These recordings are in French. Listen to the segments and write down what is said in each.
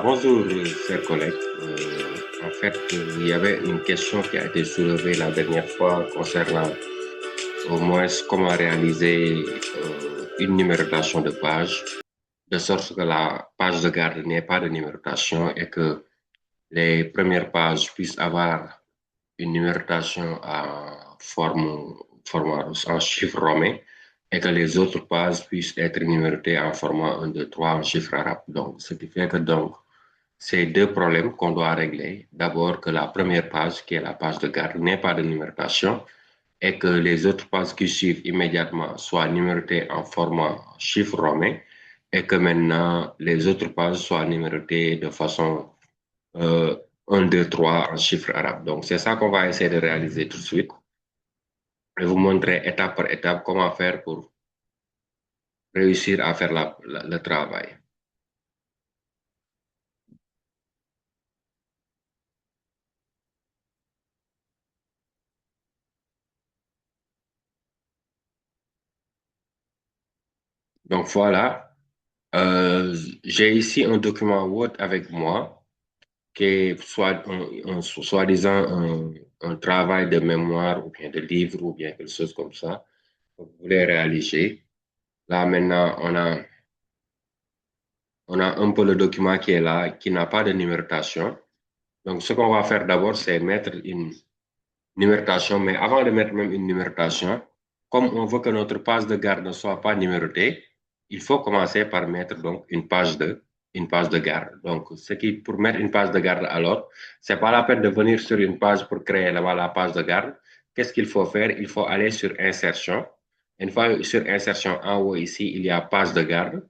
Bonjour, chers collègues. En fait, il y avait une question qui a été soulevée la dernière fois concernant au moins comment réaliser une numérotation de page, de sorte que la page de garde n'ait pas de numérotation et que les premières pages puissent avoir une numérotation en chiffre romain et que les autres pages puissent être numérotées en format 1, 2, 3 en chiffre arabe. Donc, ce qui fait que c'est deux problèmes qu'on doit régler. D'abord, que la première page, qui est la page de garde, n'ait pas de numérotation et que les autres pages qui suivent immédiatement soient numérotées en format chiffre romain et que maintenant les autres pages soient numérotées de façon euh, 1, 2, 3 en chiffre arabe. Donc, c'est ça qu'on va essayer de réaliser tout de suite. Je vais vous montrer étape par étape comment faire pour réussir à faire le travail. Donc, voilà. J'ai ici un document Word avec moi qui est soit soi-disant un travail de mémoire ou bien de livre ou bien quelque chose comme ça que vous voulez réaliser. Là, maintenant, on a un peu le document qui est là, qui n'a pas de numérotation. Donc, ce qu'on va faire d'abord, c'est mettre une numérotation. Mais avant de mettre même une numérotation, comme on veut que notre page de garde ne soit pas numérotée, il faut commencer par mettre donc une page de garde. Donc, pour mettre une page de garde, alors, c'est pas la peine de venir sur une page pour créer la page de garde. Qu'est-ce qu'il faut faire? Il faut aller sur Insertion. Une fois sur Insertion, en haut ici, il y a page de garde.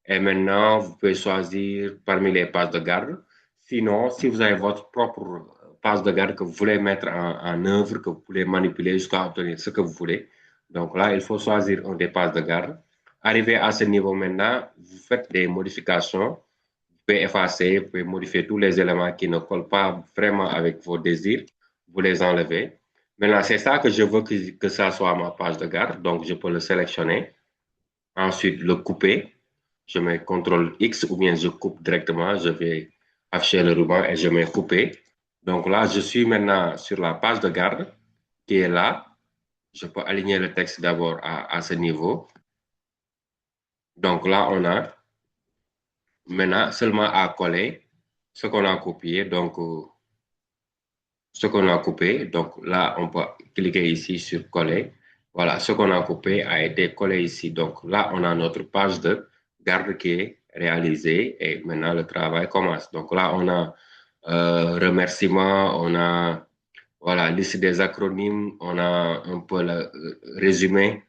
Et maintenant, vous pouvez choisir parmi les pages de garde. Sinon, si vous avez votre propre page de garde que vous voulez mettre en œuvre, que vous voulez manipuler jusqu'à obtenir ce que vous voulez, donc là, il faut choisir un des pages de garde. Arrivé à ce niveau maintenant, vous faites des modifications. Vous pouvez effacer, vous pouvez modifier tous les éléments qui ne collent pas vraiment avec vos désirs. Vous les enlevez. Maintenant, c'est ça que je veux que ça soit ma page de garde. Donc, je peux le sélectionner. Ensuite, le couper. Je mets CTRL X ou bien je coupe directement. Je vais afficher le ruban et je mets couper. Donc là, je suis maintenant sur la page de garde qui est là. Je peux aligner le texte d'abord à ce niveau. Donc là, on a maintenant seulement à coller ce qu'on a copié. Donc, ce qu'on a coupé. Donc là, on peut cliquer ici sur coller. Voilà, ce qu'on a coupé a été collé ici. Donc là, on a notre page de garde qui est réalisée et maintenant le travail commence. Donc là, on a remerciements, on a voilà, liste des acronymes, on a un peu le résumé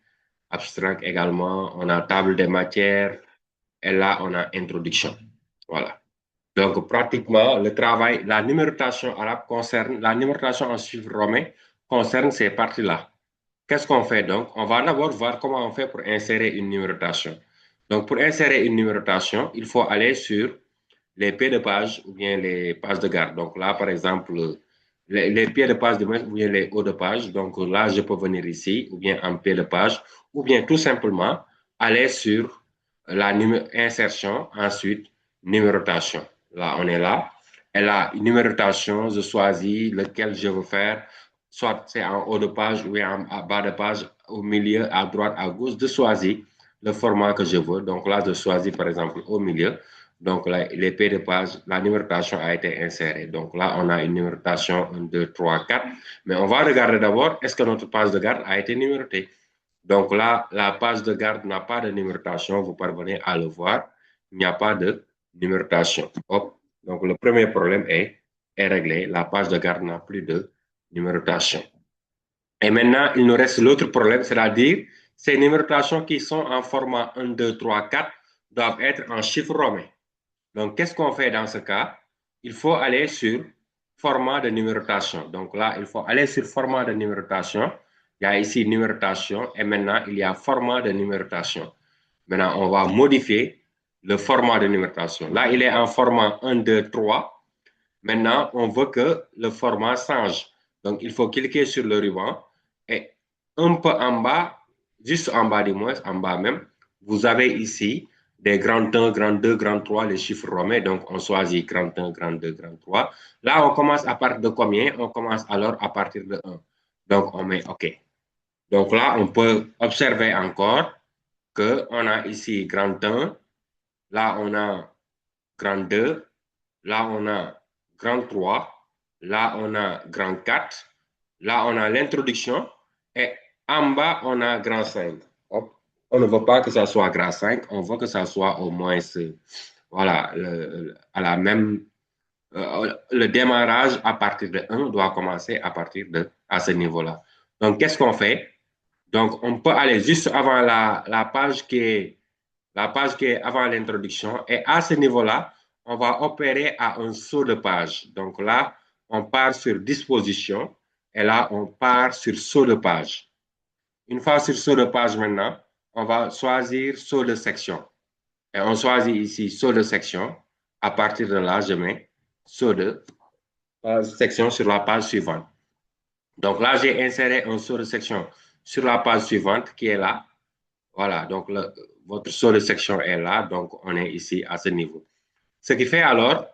abstract également, on a table des matières et là, on a introduction. Voilà. Donc, pratiquement, le travail, la numérotation arabe concerne, la numérotation en chiffres romains concerne ces parties-là. Qu'est-ce qu'on fait donc? On va d'abord voir comment on fait pour insérer une numérotation. Donc, pour insérer une numérotation, il faut aller sur les pieds de page ou bien les pages de garde. Donc là, par exemple, les pieds de page ou bien les hauts de page. Donc là, je peux venir ici ou bien en pied de page ou bien tout simplement aller sur la insertion, ensuite numérotation. Là, on est là. Et là, numérotation, je choisis lequel je veux faire. Soit c'est en haut de page ou en bas de page, au milieu, à droite, à gauche. Je choisis le format que je veux. Donc là, je choisis par exemple au milieu. Donc là, les pages de page, la numérotation a été insérée. Donc là, on a une numérotation 1, 2, 3, 4. Mais on va regarder d'abord, est-ce que notre page de garde a été numérotée? Donc là, la page de garde n'a pas de numérotation. Vous parvenez à le voir. Il n'y a pas de numérotation. Hop. Donc le premier problème est réglé. La page de garde n'a plus de numérotation. Et maintenant, il nous reste l'autre problème, c'est-à-dire ces numérotations qui sont en format 1, 2, 3, 4 doivent être en chiffre romain. Donc, qu'est-ce qu'on fait dans ce cas? Il faut aller sur format de numérotation. Donc là, il faut aller sur format de numérotation. Il y a ici numérotation et maintenant, il y a format de numérotation. Maintenant, on va modifier le format de numérotation. Là, il est en format 1, 2, 3. Maintenant, on veut que le format change. Donc, il faut cliquer sur le ruban et un peu en bas, juste en bas du moins, en bas même, vous avez ici des grand 1, grand 2, grand 3, les chiffres romains. Donc, on choisit grand 1, grand 2, grand 3. Là, on commence à partir de combien? On commence alors à partir de 1. Donc, on met OK. Donc là, on peut observer encore qu'on a ici grand 1, là, on a grand 2, là, on a grand 3, là, on a grand 4, là, on a l'introduction, et en bas, on a grand 5. Hop. On ne veut pas que ça soit grand 5, on veut que ça soit au moins, voilà, à la même, le démarrage à partir de 1 doit commencer à partir à ce niveau-là. Donc, qu'est-ce qu'on fait? Donc, on peut aller juste avant la page la page qui est avant l'introduction. Et à ce niveau-là, on va opérer à un saut de page. Donc là, on part sur disposition et là, on part sur saut de page. Une fois sur saut de page maintenant, on va choisir saut de section. Et on choisit ici saut de section. À partir de là, je mets saut de section sur la page suivante. Donc là, j'ai inséré un saut de section sur la page suivante qui est là. Voilà, donc votre saut de section est là, donc on est ici à ce niveau. Ce qui fait alors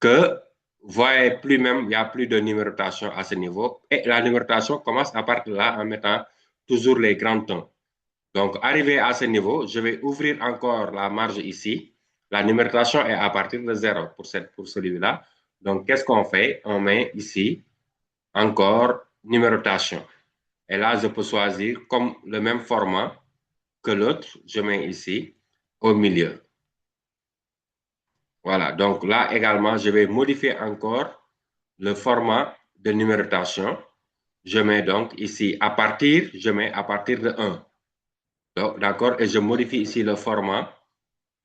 que, vous voyez, plus même, il n'y a plus de numérotation à ce niveau. Et la numérotation commence à partir de là en mettant toujours les grands temps. Donc, arrivé à ce niveau, je vais ouvrir encore la marge ici. La numérotation est à partir de 0 pour celui-là. Donc, qu'est-ce qu'on fait? On met ici encore numérotation. Et là, je peux choisir comme le même format que l'autre. Je mets ici au milieu. Voilà, donc là également, je vais modifier encore le format de numérotation. Je mets donc ici à partir, je mets à partir de 1. D'accord, et je modifie ici le format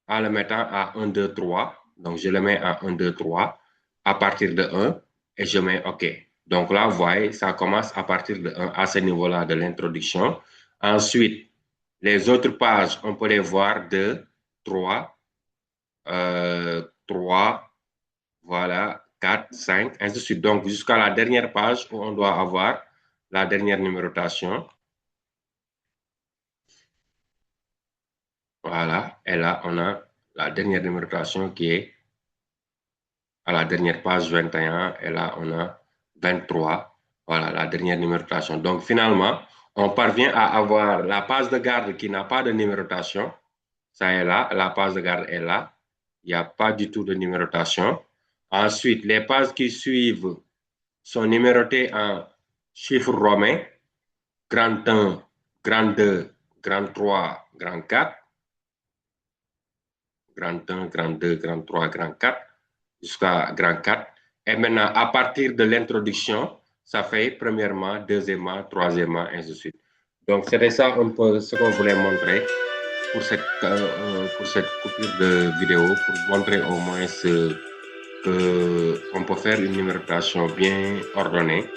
en le mettant à 1, 2, 3. Donc, je le mets à 1, 2, 3 à partir de 1 et je mets OK. Donc là, vous voyez, ça commence à partir de 1 à ce niveau-là de l'introduction. Ensuite, les autres pages, on peut les voir 2, 3, 3, voilà, 4, 5, ainsi de suite. Donc, jusqu'à la dernière page où on doit avoir la dernière numérotation. Voilà, et là, on a la dernière numérotation qui est à la dernière page 21, et là, on a 23. Voilà, la dernière numérotation. Donc, finalement, on parvient à avoir la page de garde qui n'a pas de numérotation. Ça est là, la page de garde est là. Il n'y a pas du tout de numérotation. Ensuite, les pages qui suivent sont numérotées en chiffres romains, grand 1, grand 2, grand 3, grand 4, grand 1, grand 2, grand 3, grand 4, jusqu'à grand 4. Et maintenant, à partir de l'introduction, ça fait premièrement, deuxièmement, troisièmement, ainsi de suite. Donc, c'était ça un peu ce qu'on voulait montrer pour cette coupure de vidéo, pour montrer au moins qu'on peut faire une numérotation bien ordonnée